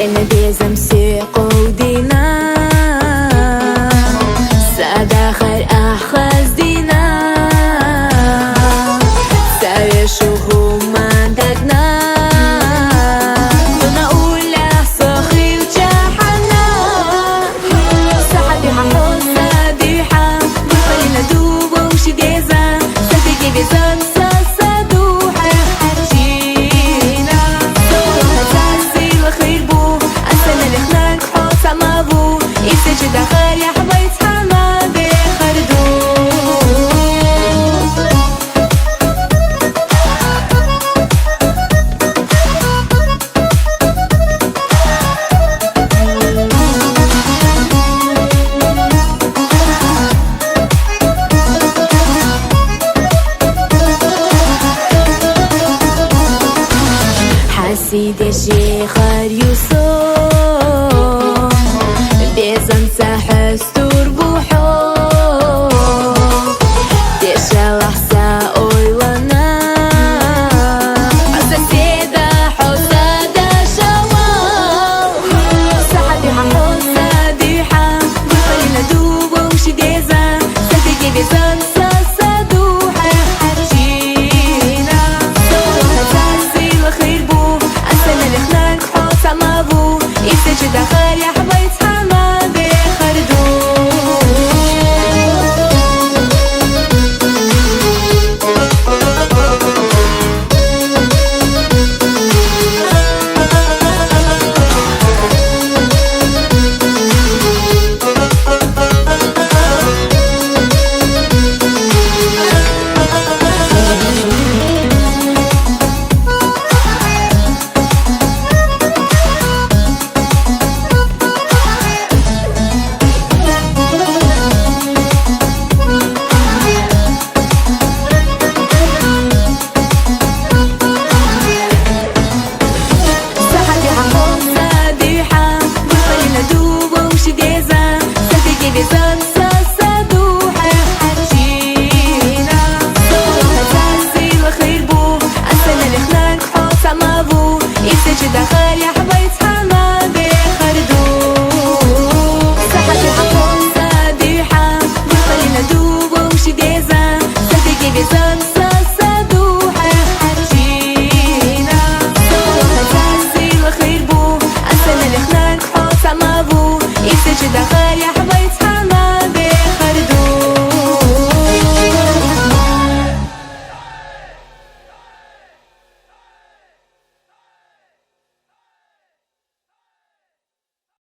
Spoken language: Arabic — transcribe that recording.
أنا بيزم سيقو دينا سأدخل أخذ دينا سأشوفه من دقنا لنا أولى صخيل جحنا سحدي حمول ساديحة بفلنا دوبة وشي ديزا سفيكي بيزان سادوحة جينا سوها تاسي الخير بو أسنا لخناك حوص عمابو إيسا جدا خير يا حبايت حمادي خردو حسيد الشيخ يوسف بيزن سحستور بوحو ديشا لحسا أويلنا أساسيدا حسادا شوال سحدي حمول ساديحة بفلنا دوبة وشي ديزا سفيكي بيزن سادوحة جينا سوها تاسي الخير بو أسنا لخناك حوص عمابو إيسا جدا خير يا حبايت حمادي خردو سحدي حمول ساديحة بفلنا دوبة وشي ديزا سفيكي بيزان سادوحة جينا سوها تاسي الخير بو أسنا لخناك حوص عمابو إيسا جدا خير يا